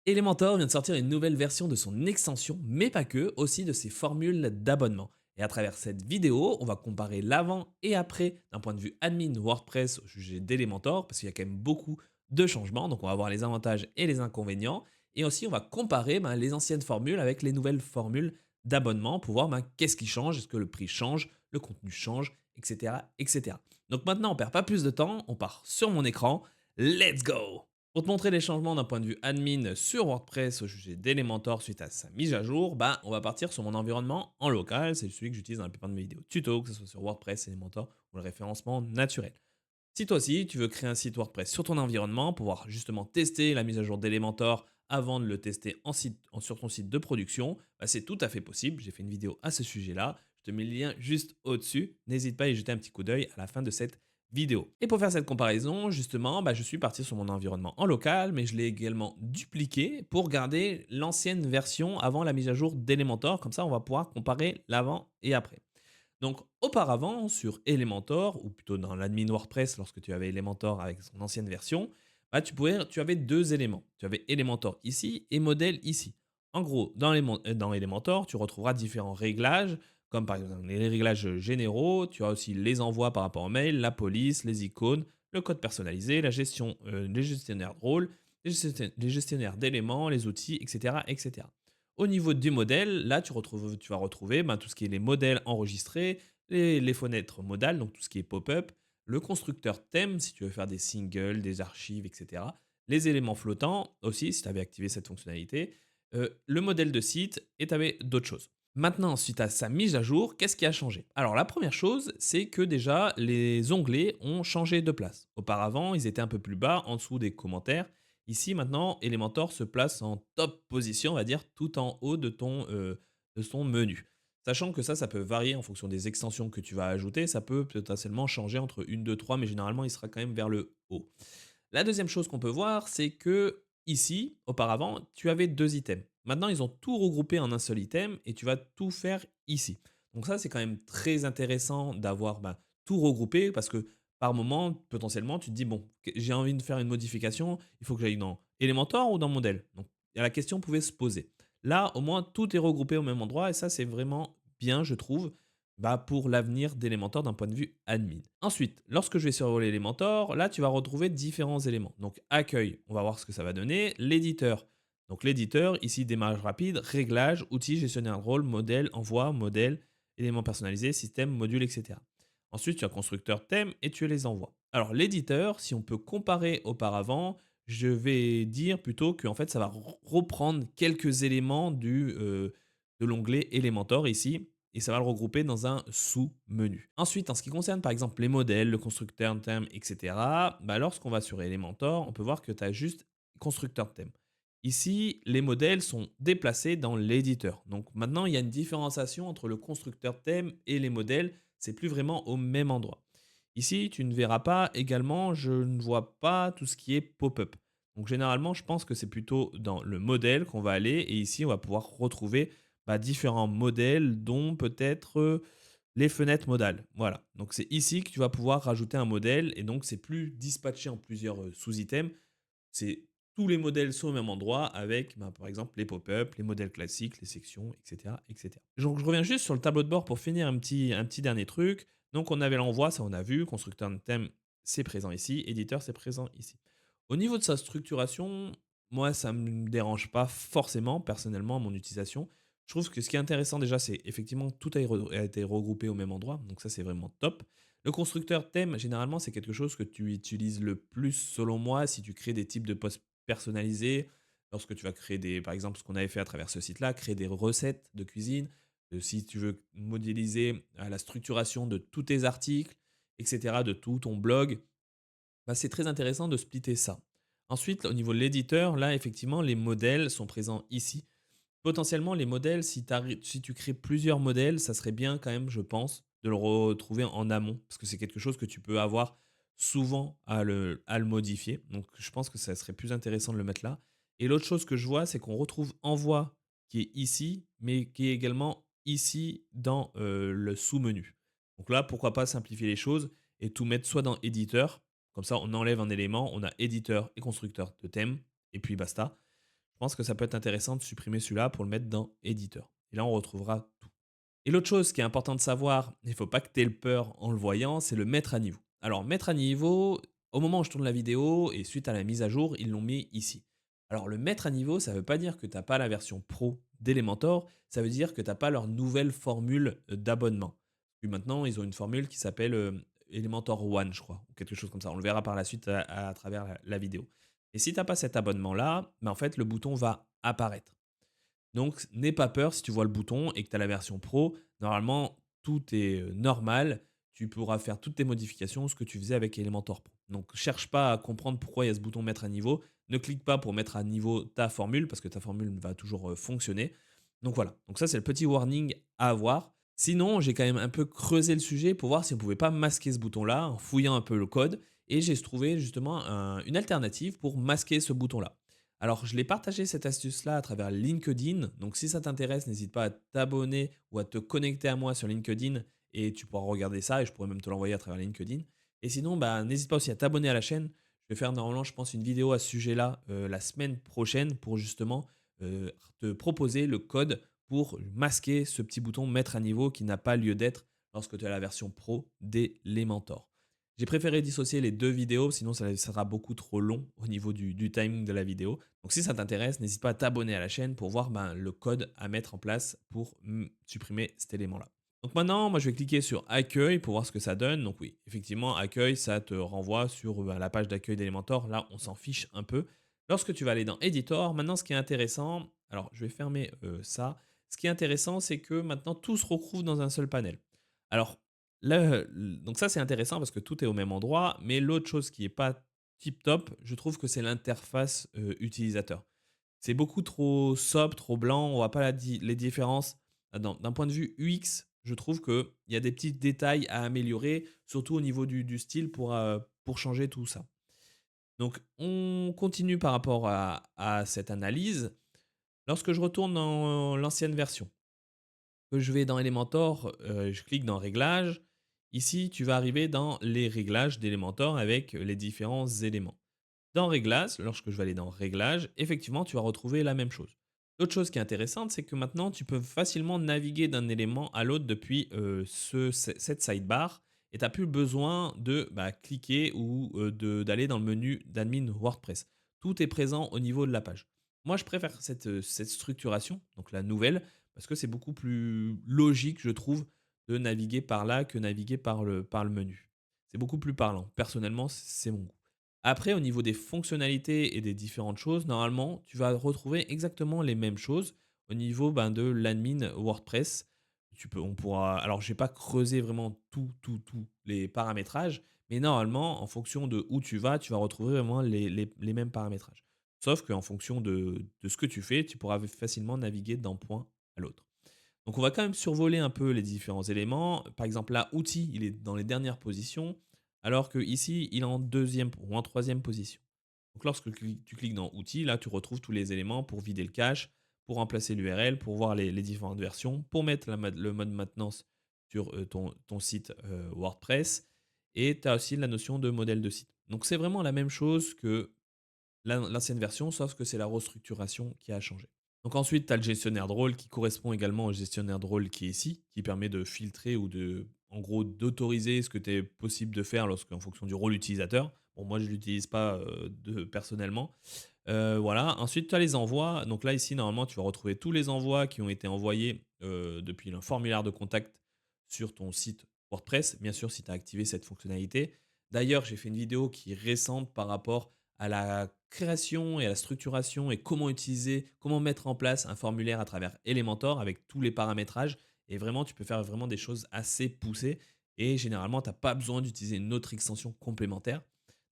Elementor vient de sortir une nouvelle version de son extension, mais pas que, aussi de ses formules d'abonnement. Et à travers cette vidéo, on va comparer l'avant et après d'un point de vue admin WordPress au sujet d'Elementor, parce qu'il y a quand même beaucoup de changements, donc on va voir les avantages et les inconvénients. Et aussi, on va comparer les anciennes formules avec les nouvelles formules d'abonnement pour voir qu'est-ce qui change, est-ce que le prix change, le contenu change, etc. etc. Donc maintenant, on perd pas plus de temps, on part sur mon écran. Let's go! Pour te montrer les changements d'un point de vue admin sur WordPress au sujet d'Elementor suite à sa mise à jour, on va partir sur mon environnement en local. C'est celui que j'utilise dans la plupart de mes vidéos tuto, que ce soit sur WordPress, Elementor ou le référencement naturel. Si toi aussi, tu veux créer un site WordPress sur ton environnement pour pouvoir justement tester la mise à jour d'Elementor avant de le tester sur ton site de production, c'est tout à fait possible. J'ai fait une vidéo à ce sujet-là. Je te mets le lien juste au-dessus. N'hésite pas à y jeter un petit coup d'œil à la fin de cette vidéo. Et pour faire cette comparaison, justement, je suis parti sur mon environnement en local, mais je l'ai également dupliqué pour garder l'ancienne version avant la mise à jour d'Elementor. Comme ça, on va pouvoir comparer l'avant et après. Donc, auparavant, sur Elementor, ou plutôt dans l'admin WordPress, lorsque tu avais Elementor avec son ancienne version, tu avais deux éléments. Tu avais Elementor ici et modèle ici. En gros, dans Elementor, tu retrouveras différents réglages, comme par exemple les réglages généraux. Tu as aussi les envois par rapport au mail, la police, les icônes, le code personnalisé, la gestion, les gestionnaires de rôle, les gestionnaires d'éléments, les outils, etc., etc. Au niveau du modèle, là, tu vas retrouver tout ce qui est les modèles enregistrés, les fenêtres modales, donc tout ce qui est pop-up, le constructeur thème, si tu veux faire des singles, des archives, etc. Les éléments flottants aussi, si tu avais activé cette fonctionnalité, le modèle de site, et tu avais d'autres choses. Maintenant, suite à sa mise à jour, qu'est-ce qui a changé? Alors, la première chose, c'est que déjà, les onglets ont changé de place. Auparavant, ils étaient un peu plus bas, en dessous des commentaires. Ici, maintenant, Elementor se place en top position, on va dire, tout en haut de ton menu. Sachant que ça peut varier en fonction des extensions que tu vas ajouter. Ça peut potentiellement changer entre une, 2, 3, mais généralement, il sera quand même vers le haut. La deuxième chose qu'on peut voir, c'est que ici, auparavant, tu avais deux items. Maintenant, ils ont tout regroupé en un seul item et tu vas tout faire ici. Donc ça, c'est quand même très intéressant d'avoir tout regroupé parce que par moment, potentiellement, tu te dis, bon, j'ai envie de faire une modification, il faut que j'aille dans Elementor ou dans Model. Donc la question pouvait se poser. Là, au moins, tout est regroupé au même endroit et ça, c'est vraiment bien, je trouve pour l'avenir d'Elementor d'un point de vue admin. Ensuite, lorsque je vais survoler Elementor, là, tu vas retrouver différents éléments. Donc, accueil, on va voir ce que ça va donner. L'éditeur. Donc, l'éditeur, ici, démarrage rapide, réglage, outils, gestionnaire de rôle, modèle, envoi, modèle, éléments personnalisés, système, module, etc. Ensuite, tu as constructeur, thème et tu les envoies. Alors, l'éditeur, si on peut comparer auparavant, je vais dire plutôt que en fait, ça va reprendre quelques éléments de l'onglet Elementor ici et ça va le regrouper dans un sous-menu. Ensuite, en ce qui concerne par exemple les modèles, le constructeur thème, etc., lorsqu'on va sur Elementor, on peut voir que tu as juste constructeur thème. Ici, les modèles sont déplacés dans l'éditeur. Donc maintenant, il y a une différenciation entre le constructeur thème et les modèles. C'est plus vraiment au même endroit. Ici, tu ne verras pas également, je ne vois pas tout ce qui est pop-up. Donc généralement, je pense que c'est plutôt dans le modèle qu'on va aller et ici, on va pouvoir retrouver différents modèles, dont peut-être les fenêtres modales. Voilà. Donc c'est ici que tu vas pouvoir rajouter un modèle et donc c'est plus dispatché en plusieurs sous-items. C'est tous les modèles sont au même endroit avec par exemple les pop-up, les modèles classiques, les sections, etc., etc. Donc je reviens juste sur le tableau de bord pour finir un petit dernier truc. Donc on avait l'envoi, ça on a vu, constructeur de thème, c'est présent ici, éditeur, c'est présent ici. Au niveau de sa structuration, moi ça ne me dérange pas forcément personnellement mon utilisation. Je trouve que ce qui est intéressant déjà, c'est effectivement tout a été regroupé au même endroit, donc ça c'est vraiment top. Le constructeur thème, généralement, c'est quelque chose que tu utilises le plus, selon moi, si tu crées des types de posts personnalisés, lorsque tu vas créer par exemple, ce qu'on avait fait à travers ce site-là, créer des recettes de cuisine, si tu veux modéliser la structuration de tous tes articles, etc., de tout ton blog, c'est très intéressant de splitter ça. Ensuite, au niveau de l'éditeur, là, effectivement, les modèles sont présents ici. Potentiellement, les modèles, si tu crées plusieurs modèles, ça serait bien quand même, je pense, de le retrouver en amont, parce que c'est quelque chose que tu peux avoir souvent à le modifier. Donc, je pense que ça serait plus intéressant de le mettre là. Et l'autre chose que je vois, c'est qu'on retrouve envoi qui est ici, mais qui est également ici dans le sous-menu. Donc là, pourquoi pas simplifier les choses et tout mettre soit dans éditeur, comme ça on enlève un élément, on a éditeur et constructeur de thème, et puis basta. pense que ça peut être intéressant de supprimer celui-là pour le mettre dans éditeur. Et là, on retrouvera tout. Et l'autre chose qui est important de savoir, il ne faut pas que tu aies le peur en le voyant, c'est le mettre à niveau. Alors, mettre à niveau, au moment où je tourne la vidéo et suite à la mise à jour, ils l'ont mis ici. Alors, le mettre à niveau, ça ne veut pas dire que tu n'as pas la version pro d'Elementor, ça veut dire que tu n'as pas leur nouvelle formule d'abonnement. Puis maintenant, ils ont une formule qui s'appelle Elementor One, je crois, ou quelque chose comme ça. On le verra par la suite à travers la vidéo. Et si tu n'as pas cet abonnement-là, en fait, le bouton va apparaître. Donc, n'aie pas peur si tu vois le bouton et que tu as la version pro. Normalement, tout est normal. Tu pourras faire toutes tes modifications, ce que tu faisais avec Elementor Pro. Donc, cherche pas à comprendre pourquoi il y a ce bouton mettre à niveau. Ne clique pas pour mettre à niveau ta formule parce que ta formule va toujours fonctionner. Donc voilà. Donc ça, c'est le petit warning à avoir. Sinon, j'ai quand même un peu creusé le sujet pour voir si on ne pouvait pas masquer ce bouton-là en fouillant un peu le code. Et j'ai trouvé justement une alternative pour masquer ce bouton-là. Alors, je l'ai partagé cette astuce-là à travers LinkedIn. Donc, si ça t'intéresse, n'hésite pas à t'abonner ou à te connecter à moi sur LinkedIn et tu pourras regarder ça et je pourrais même te l'envoyer à travers LinkedIn. Et sinon, bah, n'hésite pas aussi à t'abonner à la chaîne. Je vais faire normalement, je pense, une vidéo à ce sujet-là la semaine prochaine pour justement te proposer le code pour masquer ce petit bouton mettre à niveau qui n'a pas lieu d'être lorsque tu as la version pro d'Elementor. J'ai préféré dissocier les deux vidéos, sinon ça sera beaucoup trop long au niveau du timing de la vidéo. Donc si ça t'intéresse, n'hésite pas à t'abonner à la chaîne pour voir le code à mettre en place pour supprimer cet élément-là. Donc maintenant, moi je vais cliquer sur accueil pour voir ce que ça donne. Donc oui, effectivement, accueil, ça te renvoie sur la page d'accueil d'Elementor. Là, on s'en fiche un peu. Lorsque tu vas aller dans Editor, maintenant ce qui est intéressant, alors je vais fermer ça. Ce qui est intéressant, c'est que maintenant tout se retrouve dans un seul panel. Alors, là, donc ça, c'est intéressant parce que tout est au même endroit, mais l'autre chose qui est pas tip top, je trouve que c'est l'interface utilisateur. C'est beaucoup trop sobre, trop blanc, on voit pas les différences. D'un point de vue UX, je trouve qu'il y a des petits détails à améliorer, surtout au niveau du style pour changer tout ça. Donc, on continue par rapport à cette analyse. Lorsque je retourne dans l'ancienne version, que je vais dans Elementor, je clique dans Réglages. Ici, tu vas arriver dans les réglages d'Elementor avec les différents éléments. Dans Réglages, lorsque je vais aller dans Réglages, effectivement, tu vas retrouver la même chose. L'autre chose qui est intéressante, c'est que maintenant, tu peux facilement naviguer d'un élément à l'autre depuis cette sidebar et tu n'as plus besoin de cliquer ou d'aller dans le menu d'admin WordPress. Tout est présent au niveau de la page. Moi, je préfère cette structuration, donc la nouvelle, parce que c'est beaucoup plus logique, je trouve, de naviguer par là que naviguer par le menu. C'est beaucoup plus parlant. Personnellement, c'est mon goût. Après, au niveau des fonctionnalités et des différentes choses, normalement, tu vas retrouver exactement les mêmes choses au niveau de l'admin WordPress. On pourra, alors, je n'ai pas creusé vraiment tous les paramétrages, mais normalement, en fonction de où tu vas retrouver vraiment les mêmes paramétrages. Sauf qu'en fonction de ce que tu fais, tu pourras facilement naviguer d'un point à l'autre. Donc, on va quand même survoler un peu les différents éléments. Par exemple, là, outil, il est dans les dernières positions, alors que ici, il est en deuxième ou en troisième position. Donc, lorsque tu cliques dans outils, là, tu retrouves tous les éléments pour vider le cache, pour remplacer l'URL, pour voir les différentes versions, pour mettre le mode maintenance sur ton site WordPress. Et tu as aussi la notion de modèle de site. Donc, c'est vraiment la même chose que l'ancienne version, sauf que c'est la restructuration qui a changé. Donc ensuite, tu as le gestionnaire de rôle qui correspond également au gestionnaire de rôle qui est ici, qui permet de filtrer ou en gros, d'autoriser ce que tu es possible de faire en fonction du rôle utilisateur. Bon, moi, je ne l'utilise pas personnellement. Voilà. Ensuite, tu as les envois. Donc là, ici, normalement, tu vas retrouver tous les envois qui ont été envoyés depuis le formulaire de contact sur ton site WordPress. Bien sûr, si tu as activé cette fonctionnalité. D'ailleurs, j'ai fait une vidéo qui est récente par rapport à la création et à la structuration et comment mettre en place un formulaire à travers Elementor avec tous les paramétrages. Et vraiment, tu peux faire vraiment des choses assez poussées. Et généralement, tu n'as pas besoin d'utiliser une autre extension complémentaire.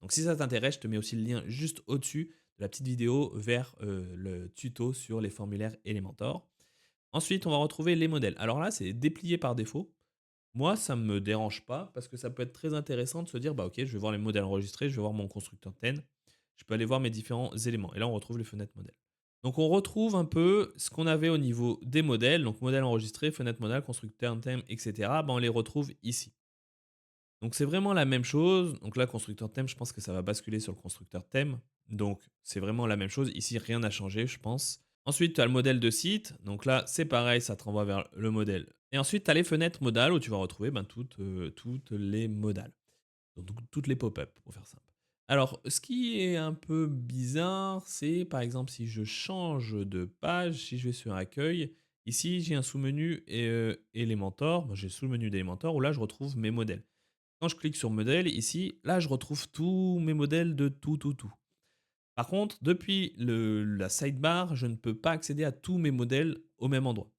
Donc si ça t'intéresse, je te mets aussi le lien juste au-dessus de la petite vidéo vers le tuto sur les formulaires Elementor. Ensuite, on va retrouver les modèles. Alors là, c'est déplié par défaut. Moi, ça ne me dérange pas parce que ça peut être très intéressant de se dire, bah ok, je vais voir les modèles enregistrés, je vais voir mon constructeur TEN, je peux aller voir mes différents éléments. Et là, on retrouve les fenêtres modèles. Donc, on retrouve un peu ce qu'on avait au niveau des modèles. Donc, modèle enregistré, fenêtre modèle, constructeur thème, etc. On les retrouve ici. Donc, c'est vraiment la même chose. Donc là, constructeur thème, je pense que ça va basculer sur le constructeur thème. Donc, c'est vraiment la même chose. Ici, rien n'a changé, je pense. Ensuite, tu as le modèle de site. Donc là, c'est pareil, ça te renvoie vers le modèle. Et ensuite, tu as les fenêtres modales où tu vas retrouver ben, toutes les modales. Donc toutes les pop-up, pour faire simple. Alors, ce qui est un peu bizarre, c'est par exemple si je change de page, si je vais sur accueil, ici j'ai un sous-menu Elementor, j'ai le sous-menu d'Elementor où là je retrouve mes modèles. Quand je clique sur modèle, ici, là je retrouve tous mes modèles de tout. Par contre, depuis la sidebar, je ne peux pas accéder à tous mes modèles au même endroit.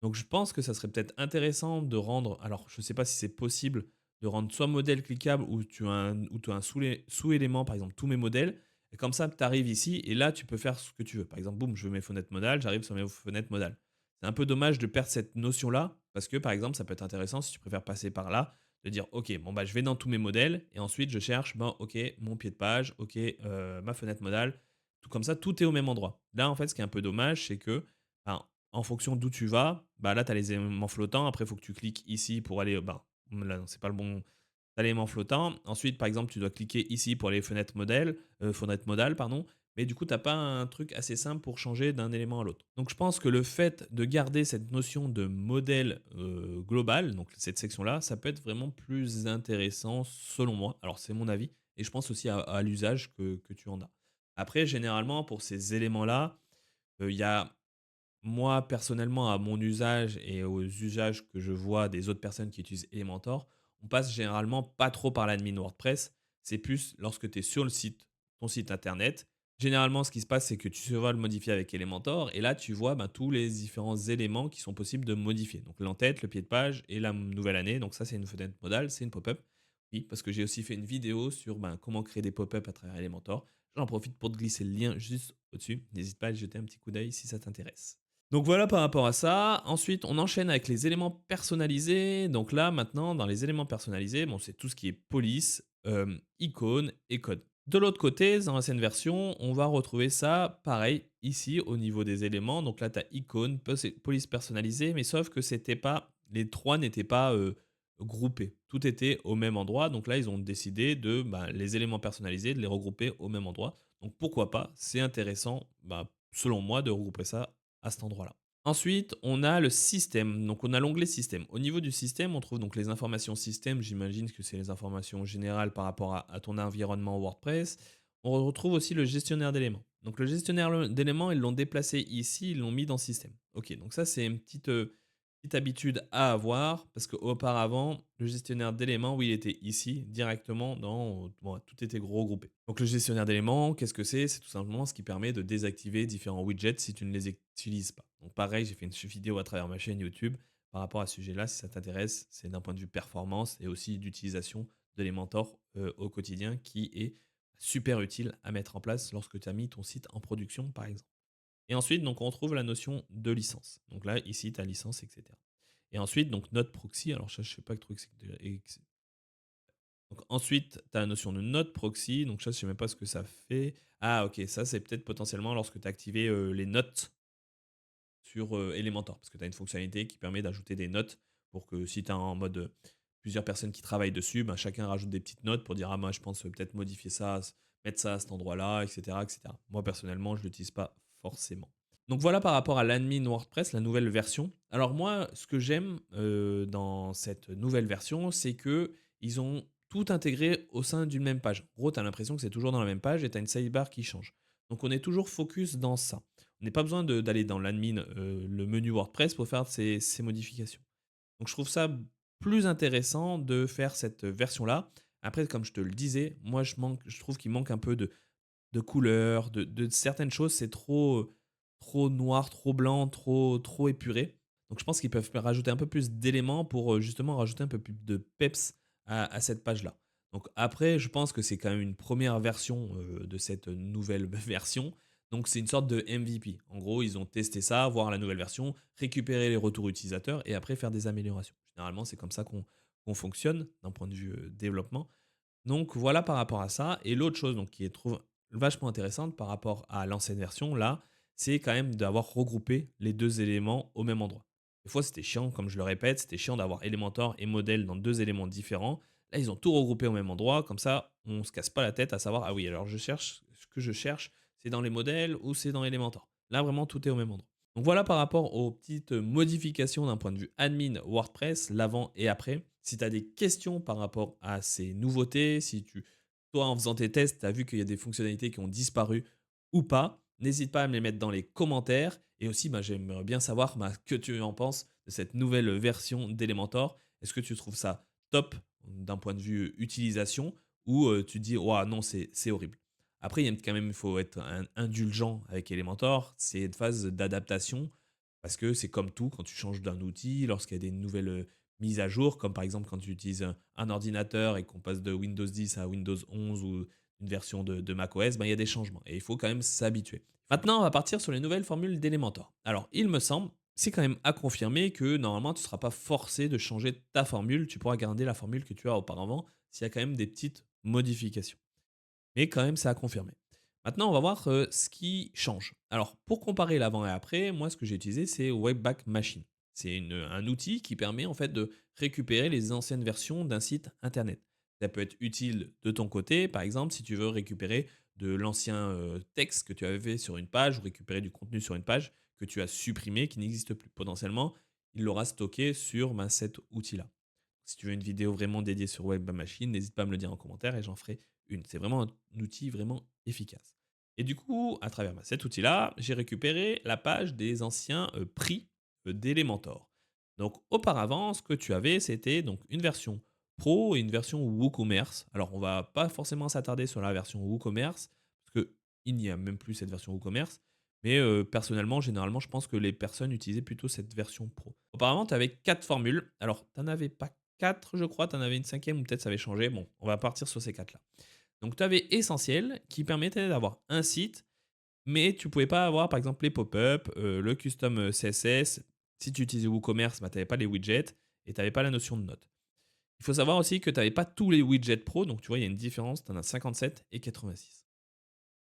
Donc je pense que ça serait peut-être intéressant de rendre, alors je ne sais pas si c'est possible de rendre soit modèle cliquable ou tu as un sous-élément, par exemple tous mes modèles, et comme ça tu arrives ici et là tu peux faire ce que tu veux. Par exemple, boum, je veux mes fenêtres modales, j'arrive sur mes fenêtres modales. C'est un peu dommage de perdre cette notion-là, parce que par exemple, ça peut être intéressant si tu préfères passer par là, de dire ok, bon bah je vais dans tous mes modèles et ensuite je cherche, bon ok, mon pied de page, ok, ma fenêtre modale, tout comme ça, tout est au même endroit. Là en fait, ce qui est un peu dommage, c'est que ben, en fonction d'où tu vas, bah là, tu as les éléments flottants. Après, il faut que tu cliques ici pour aller. Bah, là, non, c'est pas le bon. Tu as l'élément flottant. Ensuite, par exemple, tu dois cliquer ici pour les fenêtres modales, pardon. Mais du coup, tu n'as pas un truc assez simple pour changer d'un élément à l'autre. Donc, je pense que le fait de garder cette notion de modèle global, donc cette section-là, ça peut être vraiment plus intéressant selon moi. Alors, c'est mon avis. Et je pense aussi à l'usage que tu en as. Après, généralement, pour ces éléments-là, il y a moi, personnellement, à mon usage et aux usages que je vois des autres personnes qui utilisent Elementor, on passe généralement pas trop par l'admin WordPress. C'est plus lorsque tu es sur le site, ton site internet. Généralement, ce qui se passe, c'est que tu vas le modifier avec Elementor et là, tu vois ben, tous les différents éléments qui sont possibles de modifier. Donc l'entête, le pied de page et la nouvelle année. Donc ça, c'est une fenêtre modale, c'est une pop-up. Oui, parce que j'ai aussi fait une vidéo sur ben, comment créer des pop-up à travers Elementor. J'en profite pour te glisser le lien juste au-dessus. N'hésite pas à y jeter un petit coup d'œil si ça t'intéresse. Donc voilà par rapport à ça. Ensuite, on enchaîne avec les éléments personnalisés. Donc là, maintenant, dans les éléments personnalisés, bon, c'est tout ce qui est police, icône et code. De l'autre côté, dans l'ancienne version, on va retrouver ça pareil ici au niveau des éléments. Donc là, tu as icône, police personnalisée, mais sauf que c'était pas, les trois n'étaient pas groupés. Tout était au même endroit. Donc là, ils ont décidé de les éléments personnalisés, de les regrouper au même endroit. Donc pourquoi pas, c'est intéressant, selon moi, de regrouper ça à cet endroit-là. Ensuite, on a le système. Donc, on a l'onglet système. Au niveau du système, on trouve donc les informations système. J'imagine que c'est les informations générales par rapport à ton environnement WordPress. On retrouve aussi le gestionnaire d'éléments. Donc, le gestionnaire d'éléments, ils l'ont déplacé ici, ils l'ont mis dans système. Ok, donc ça, c'est une petite habitude à avoir parce qu'auparavant, le gestionnaire d'éléments, oui, il était ici directement dans. Bon, tout était regroupé. Donc, le gestionnaire d'éléments, qu'est-ce que c'est? C'est tout simplement ce qui permet de désactiver différents widgets si tu ne les utilises pas. Donc, pareil, j'ai fait une vidéo à travers ma chaîne YouTube par rapport à ce sujet-là. Si ça t'intéresse, c'est d'un point de vue performance et aussi d'utilisation d'Elementor au quotidien qui est super utile à mettre en place lorsque tu as mis ton site en production, par exemple. Et ensuite, donc, on retrouve la notion de licence. Donc là, ici, ta licence, etc. Et ensuite, donc, notre proxy. Alors, ça, je ne sais pas que truc c'est. Donc, ensuite, tu as la notion de note proxy. Donc, ça, je ne sais même pas ce que ça fait. Ah, ok, ça, c'est peut-être potentiellement lorsque tu as activé les notes sur Elementor. Parce que tu as une fonctionnalité qui permet d'ajouter des notes pour que si tu as en mode plusieurs personnes qui travaillent dessus, chacun rajoute des petites notes pour dire ah, moi, je pense peut-être modifier ça, mettre ça à cet endroit-là, etc., etc. Moi, personnellement, je ne l'utilise pas forcément. Donc voilà par rapport à l'admin WordPress, la nouvelle version. Alors moi, ce que j'aime dans cette nouvelle version, c'est que ils ont tout intégré au sein d'une même page. En gros, tu as l'impression que c'est toujours dans la même page et tu as une sidebar qui change. Donc on est toujours focus dans ça. On n'a pas besoin d'aller dans l'admin, le menu WordPress pour faire ces modifications. Donc je trouve ça plus intéressant de faire cette version-là. Après, comme je te le disais, moi je trouve qu'il manque un peu de couleurs, de certaines choses, c'est trop noir, trop blanc, trop épuré. Donc je pense qu'ils peuvent rajouter un peu plus d'éléments pour justement rajouter un peu plus de peps à cette page-là. Donc après, je pense que c'est quand même une première version de cette nouvelle version. Donc c'est une sorte de MVP. En gros, ils ont testé ça, voir la nouvelle version, récupérer les retours utilisateurs et après faire des améliorations. Généralement, c'est comme ça qu'on fonctionne d'un point de vue développement. Donc voilà par rapport à ça. Et l'autre chose donc, qui est trouve vachement intéressante par rapport à l'ancienne version, là, c'est quand même d'avoir regroupé les deux éléments au même endroit. Des fois, c'était chiant, comme je le répète, c'était chiant d'avoir Elementor et modèle dans deux éléments différents. Là, ils ont tout regroupé au même endroit, comme ça, on ne se casse pas la tête à savoir, ah oui, alors je cherche que je cherche, c'est dans les modèles ou c'est dans Elementor. Là, vraiment, tout est au même endroit. Donc voilà par rapport aux petites modifications d'un point de vue admin WordPress, l'avant et après. Si tu as des questions par rapport à ces nouveautés, si toi en faisant tes tests, tu as vu qu'il y a des fonctionnalités qui ont disparu ou pas, n'hésite pas à me les mettre dans les commentaires. Et aussi, j'aimerais bien savoir que tu en penses de cette nouvelle version d'Elementor. Est-ce que tu trouves ça top d'un point de vue utilisation ou tu te dis, oh, non, c'est horrible. Après, il faut être indulgent avec Elementor. C'est une phase d'adaptation parce que c'est comme tout quand tu changes d'un outil, lorsqu'il y a des nouvelles mises à jour, comme par exemple quand tu utilises un ordinateur et qu'on passe de Windows 10 à Windows 11 ou une version de macOS, il y a des changements et il faut quand même s'habituer. Maintenant, on va partir sur les nouvelles formules d'Elementor. Alors, il me semble, c'est quand même à confirmer que normalement, tu ne seras pas forcé de changer ta formule. Tu pourras garder la formule que tu as auparavant s'il y a quand même des petites modifications. Mais quand même, c'est à confirmer. Maintenant, on va voir ce qui change. Alors, pour comparer l'avant et après, moi, ce que j'ai utilisé, c'est Webback Machine. C'est un outil qui permet en fait de récupérer les anciennes versions d'un site internet. Ça peut être utile de ton côté, par exemple, si tu veux récupérer de l'ancien texte que tu avais fait sur une page ou récupérer du contenu sur une page que tu as supprimé, qui n'existe plus. Potentiellement, il l'aura stocké sur cet outil-là. Si tu veux une vidéo vraiment dédiée sur Web Machine, n'hésite pas à me le dire en commentaire et j'en ferai une. C'est vraiment un outil vraiment efficace. Et du coup, à travers cet outil-là, j'ai récupéré la page des anciens prix d'Elementor. Donc auparavant, ce que tu avais, c'était donc une version Pro et une version WooCommerce. Alors on va pas forcément s'attarder sur la version WooCommerce, parce qu'il n'y a même plus cette version WooCommerce. Mais personnellement, généralement, je pense que les personnes utilisaient plutôt cette version Pro. Auparavant, tu avais 4 formules. Alors, tu n'en avais pas 4, je crois. Tu en avais une cinquième ou peut-être ça avait changé. Bon, on va partir sur ces 4-là. Donc, tu avais Essentiel qui permettait d'avoir un site, mais tu ne pouvais pas avoir, par exemple, les pop-up, le custom CSS. Si tu utilisais WooCommerce, tu n'avais pas les widgets et tu n'avais pas la notion de note. Il faut savoir aussi que tu n'avais pas tous les widgets pro. Donc, tu vois, il y a une différence. Tu en as 57 et 86.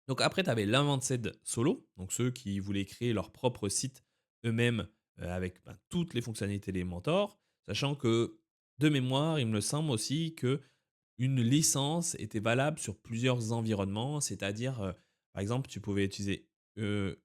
Donc après, tu avais l'Invented Solo, donc ceux qui voulaient créer leur propre site eux-mêmes avec toutes les fonctionnalités des mentors, sachant que de mémoire, il me semble aussi que une licence était valable sur plusieurs environnements, c'est-à-dire, par exemple, tu pouvais utiliser euh,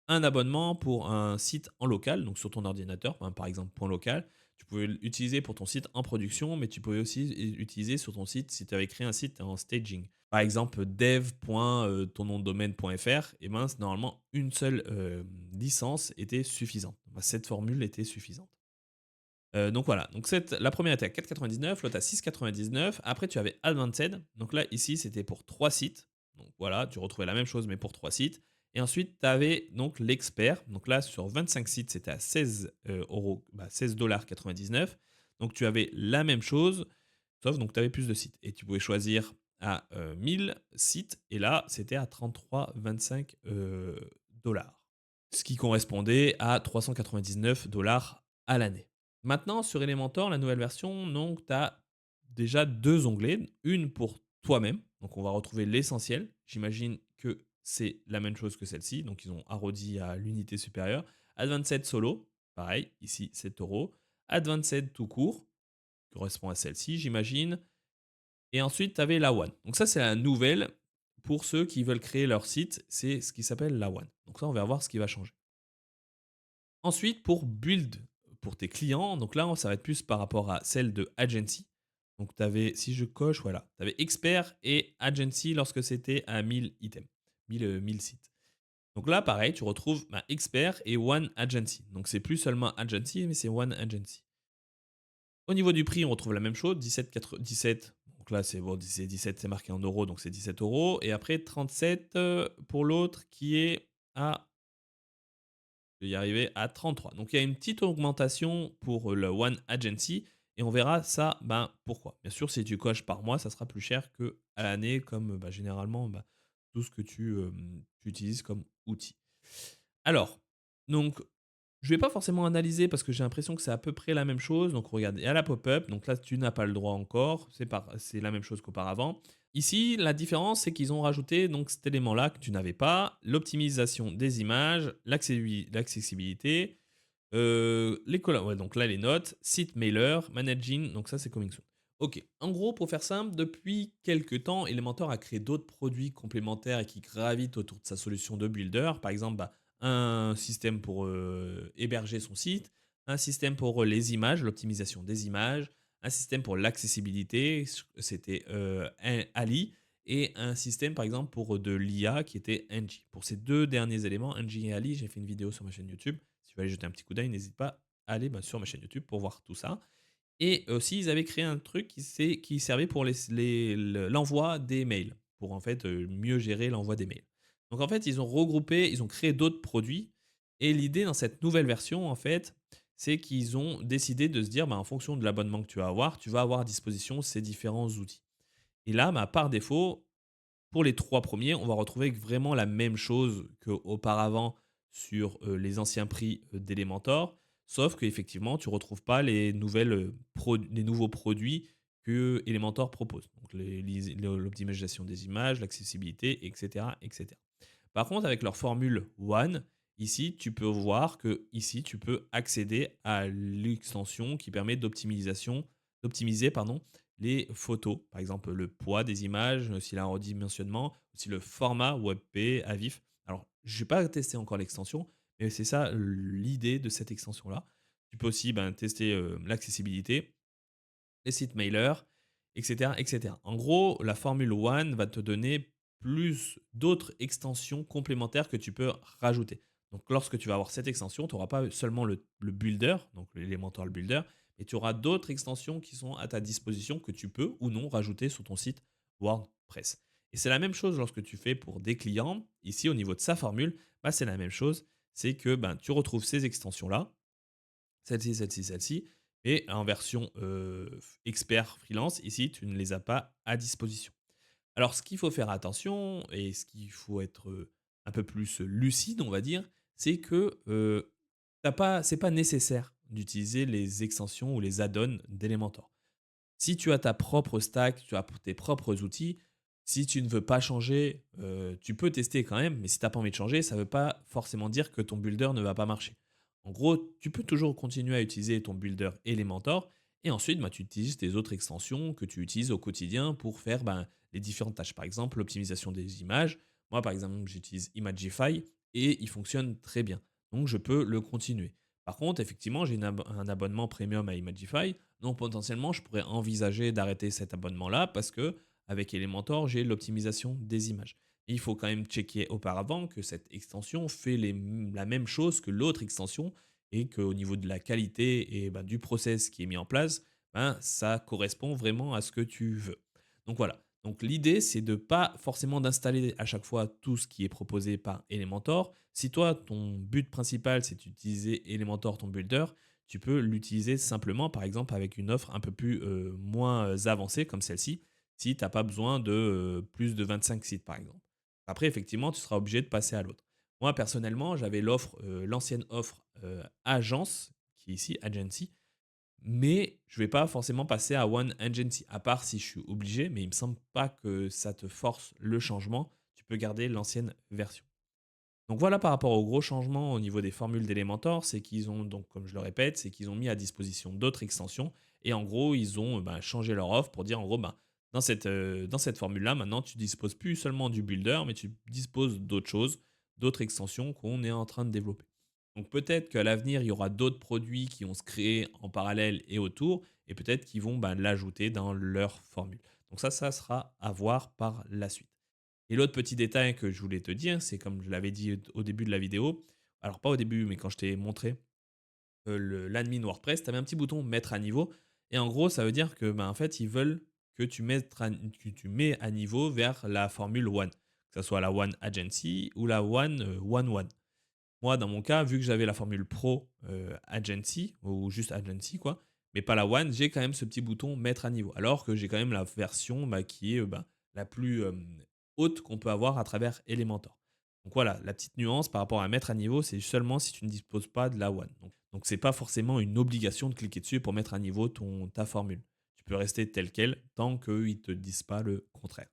un abonnement pour un site en local, donc sur ton ordinateur, par exemple point local. Tu pouvais l'utiliser pour ton site en production, mais tu pouvais aussi l'utiliser sur ton site si tu avais créé un site en staging. Par exemple, dev.tonnomdedomaine.fr, et ben, normalement, une seule licence était suffisante. Cette formule était suffisante. Donc voilà, donc la première était à 4,99, l'autre à 6,99. Après, tu avais Advanced. Donc là, ici, c'était pour 3 sites. Donc voilà, tu retrouvais la même chose, mais pour 3 sites. Et ensuite, tu avais donc l'expert. Donc là, sur 25 sites, c'était à 16 euros, 16,99 $. Donc tu avais la même chose, sauf donc tu avais plus de sites. Et tu pouvais choisir à 1000 sites. Et là, c'était à 33,25 dollars. Ce qui correspondait à 399 dollars à l'année. Maintenant, sur Elementor, la nouvelle version, donc, tu as déjà 2 onglets. Une pour toi-même, donc on va retrouver l'essentiel. J'imagine que c'est la même chose que celle-ci, donc ils ont arrondi à l'unité supérieure. Advanced Solo, pareil, ici 7 euros. Advanced tout court, qui correspond à celle-ci, j'imagine. Et ensuite, tu avais la One. Donc ça, c'est la nouvelle pour ceux qui veulent créer leur site. C'est ce qui s'appelle la One. Donc ça, on va voir ce qui va changer. Ensuite, pour build pour tes clients, donc là, ça va être plus par rapport à celle de agency. Donc, tu avais, si je coche, voilà, tu avais expert et agency lorsque c'était à 1000 items, 1000 sites. Donc là, pareil, tu retrouves expert et one agency. Donc, c'est plus seulement agency, mais c'est one agency. Au niveau du prix, on retrouve la même chose, 17. Donc là, c'est bon, 17, c'est marqué en euros, donc c'est 17 euros. Et après, 37 pour l'autre qui est à y arriver à 33. Donc il y a une petite augmentation pour le One Agency et on verra ça, pourquoi. Bien sûr, si tu coches par mois, ça sera plus cher que à l'année, comme généralement tout ce que tu utilises comme outil. Alors, donc, je ne vais pas forcément analyser parce que j'ai l'impression que c'est à peu près la même chose. Donc, regarde, il y a la pop-up. Donc là, tu n'as pas le droit encore. C'est la même chose qu'auparavant. Ici, la différence, c'est qu'ils ont rajouté donc cet élément-là que tu n'avais pas, l'optimisation des images, l'accessibilité, ouais, donc là, les notes, site mailer, managing, donc ça, c'est coming soon. Ok, en gros, pour faire simple, depuis quelques temps, Elementor a créé d'autres produits complémentaires et qui gravitent autour de sa solution de builder. Par exemple, un système pour héberger son site, un système pour les images, l'optimisation des images, un système pour l'accessibilité, c'était Ali, et un système, par exemple, pour de l'IA qui était NG. Pour ces deux derniers éléments, NG et Ali, j'ai fait une vidéo sur ma chaîne YouTube. Si tu veux aller jeter un petit coup d'œil, n'hésite pas à aller sur ma chaîne YouTube pour voir tout ça. Et aussi, ils avaient créé un truc qui servait pour l'envoi des mails, pour en fait mieux gérer l'envoi des mails. Donc en fait, ils ont regroupé, ils ont créé d'autres produits. Et l'idée dans cette nouvelle version, en fait, c'est qu'ils ont décidé de se dire, bah, en fonction de l'abonnement que tu vas avoir à disposition ces différents outils. Et là, bah, par défaut, pour les 3 premiers, on va retrouver vraiment la même chose qu'auparavant sur, les anciens prix, d'Elementor, sauf qu'effectivement, tu ne retrouves pas les nouveaux produits que Elementor propose. Donc l'optimisation des images, l'accessibilité et cetera et cetera. Par contre, avec leur formule One, ici, tu peux voir que ici, tu peux accéder à l'extension qui permet d'optimiser pardon, les photos. Par exemple, le poids des images, aussi la redimensionnement, aussi le format WebP à vif. Alors, je n'ai pas testé encore l'extension, mais c'est ça l'idée de cette extension-là. Tu peux aussi tester l'accessibilité, les sites mailers, etc., etc. En gros, la Formule One va te donner plus d'autres extensions complémentaires que tu peux rajouter. Donc, lorsque tu vas avoir cette extension, tu n'auras pas seulement le builder, donc l'Elementor Builder, mais tu auras d'autres extensions qui sont à ta disposition que tu peux ou non rajouter sur ton site WordPress. Et c'est la même chose lorsque tu fais pour des clients. Ici, au niveau de sa formule, c'est la même chose. C'est que tu retrouves ces extensions-là, celle-ci, celle-ci, celle-ci. Et en version expert freelance, ici, tu ne les as pas à disposition. Alors, ce qu'il faut faire attention et ce qu'il faut être un peu plus lucide, on va dire, c'est que c'est pas nécessaire d'utiliser les extensions ou les add-ons d'Elementor. Si tu as ta propre stack, tu as tes propres outils, si tu ne veux pas changer, tu peux tester quand même, mais si tu n'as pas envie de changer, ça ne veut pas forcément dire que ton builder ne va pas marcher. En gros, tu peux toujours continuer à utiliser ton builder Elementor et ensuite, tu utilises tes autres extensions que tu utilises au quotidien pour faire les différentes tâches. Par exemple, l'optimisation des images. Moi, par exemple, j'utilise Imagify et il fonctionne très bien. Donc, je peux le continuer. Par contre, effectivement, j'ai un abonnement premium à Imagify, donc potentiellement, je pourrais envisager d'arrêter cet abonnement-là parce que avec Elementor, j'ai l'optimisation des images. Et il faut quand même checker auparavant que cette extension fait la même chose que l'autre extension et qu'au niveau de la qualité et du process qui est mis en place, ça correspond vraiment à ce que tu veux. Donc voilà. Donc l'idée, c'est de pas forcément d'installer à chaque fois tout ce qui est proposé par Elementor. Si toi, ton but principal, c'est d'utiliser Elementor, ton builder, tu peux l'utiliser simplement, par exemple, avec une offre un peu plus moins avancée comme celle-ci, si tu n'as pas besoin de plus de 25 sites, par exemple. Après, effectivement, tu seras obligé de passer à l'autre. Moi, personnellement, j'avais l'ancienne offre agence, qui est ici, agency, mais je ne vais pas forcément passer à One Agency, à part si je suis obligé, mais il ne me semble pas que ça te force le changement. Tu peux garder l'ancienne version. Donc voilà par rapport aux gros changements au niveau des formules d'Elementor, c'est qu'ils ont, donc comme je le répète, c'est qu'ils ont mis à disposition d'autres extensions et en gros ils ont changé leur offre pour dire en gros dans cette formule-là maintenant tu disposes plus seulement du builder mais tu disposes d'autres choses, d'autres extensions qu'on est en train de développer. Donc peut-être qu'à l'avenir il y aura d'autres produits qui vont se créer en parallèle et autour et peut-être qu'ils vont l'ajouter dans leur formule. Donc ça sera à voir par la suite. Et l'autre petit détail que je voulais te dire, c'est comme je l'avais dit au début de la vidéo, alors pas au début, mais quand je t'ai montré l'admin WordPress, tu avais un petit bouton mettre à niveau. Et en gros, ça veut dire que en fait, ils veulent que tu mets à niveau vers la formule One, que ce soit la One Agency ou la One One One. Moi, dans mon cas, vu que j'avais la formule Pro Agency, ou juste Agency, quoi, mais pas la One, j'ai quand même ce petit bouton mettre à niveau. Alors que j'ai quand même la version qui est la plus haute qu'on peut avoir à travers Elementor. Donc voilà, la petite nuance par rapport à mettre à niveau, c'est seulement si tu ne disposes pas de la One. Donc c'est pas forcément une obligation de cliquer dessus pour mettre à niveau ta formule. Tu peux rester tel quel tant qu'ils ne te disent pas le contraire.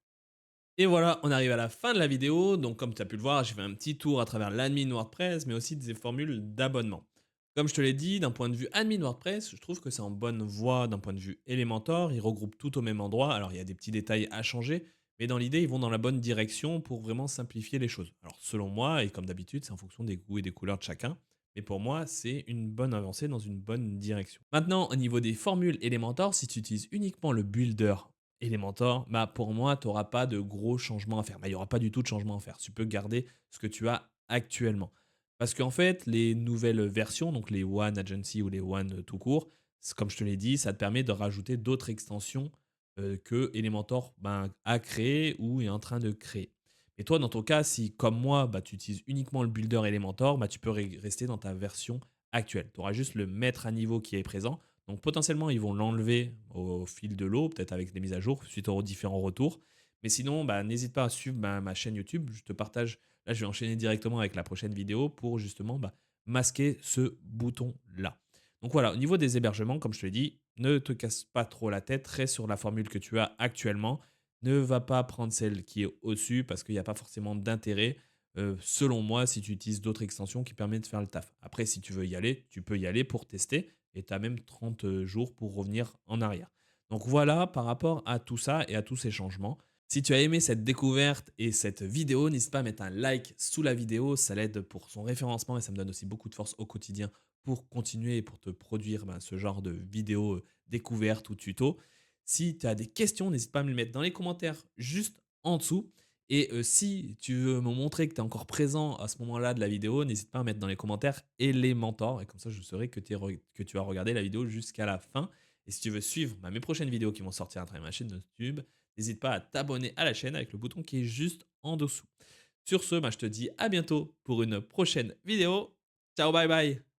Et voilà, on arrive à la fin de la vidéo. Donc, comme tu as pu le voir, j'ai fait un petit tour à travers l'admin WordPress, mais aussi des formules d'abonnement. Comme je te l'ai dit, d'un point de vue admin WordPress, je trouve que c'est en bonne voie d'un point de vue Elementor. Ils regroupent tout au même endroit. Alors, il y a des petits détails à changer, mais dans l'idée, ils vont dans la bonne direction pour vraiment simplifier les choses. Alors, selon moi, et comme d'habitude, c'est en fonction des goûts et des couleurs de chacun. Mais pour moi, c'est une bonne avancée dans une bonne direction. Maintenant, au niveau des formules Elementor, si tu utilises uniquement le builder Elementor, bah pour moi, tu n'auras pas de gros changements à faire. Bah, il n'y aura pas du tout de changement à faire. Tu peux garder ce que tu as actuellement. Parce qu'en fait, les nouvelles versions, donc les One Agency ou les One tout court, comme je te l'ai dit, ça te permet de rajouter d'autres extensions que Elementor a créé ou est en train de créer. Et toi, dans ton cas, si comme moi, tu utilises uniquement le builder Elementor, tu peux rester dans ta version actuelle. Tu auras juste le mettre à niveau qui est présent. Donc potentiellement, ils vont l'enlever au fil de l'eau, peut-être avec des mises à jour, suite aux différents retours. Mais sinon, n'hésite pas à suivre ma chaîne YouTube. Je te partage. Là, je vais enchaîner directement avec la prochaine vidéo pour justement masquer ce bouton-là. Donc voilà, au niveau des hébergements, comme je te l'ai dit, ne te casse pas trop la tête, reste sur la formule que tu as actuellement. Ne va pas prendre celle qui est au-dessus parce qu'il n'y a pas forcément d'intérêt, selon moi, si tu utilises d'autres extensions qui permettent de faire le taf. Après, si tu veux y aller, tu peux y aller pour tester et tu as même 30 jours pour revenir en arrière. Donc voilà par rapport à tout ça et à tous ces changements. Si tu as aimé cette découverte et cette vidéo, n'hésite pas à mettre un like sous la vidéo, ça l'aide pour son référencement et ça me donne aussi beaucoup de force au quotidien pour continuer et pour te produire ce genre de vidéos découvertes ou tutos. Si tu as des questions, n'hésite pas à me les mettre dans les commentaires juste en dessous. Et si tu veux me montrer que tu es encore présent à ce moment-là de la vidéo, n'hésite pas à mettre dans les commentaires Elementor. Et comme ça, je saurai que tu as regardé la vidéo jusqu'à la fin. Et si tu veux suivre mes prochaines vidéos qui vont sortir à travers ma chaîne de YouTube, n'hésite pas à t'abonner à la chaîne avec le bouton qui est juste en dessous. Sur ce, je te dis à bientôt pour une prochaine vidéo. Ciao, bye bye.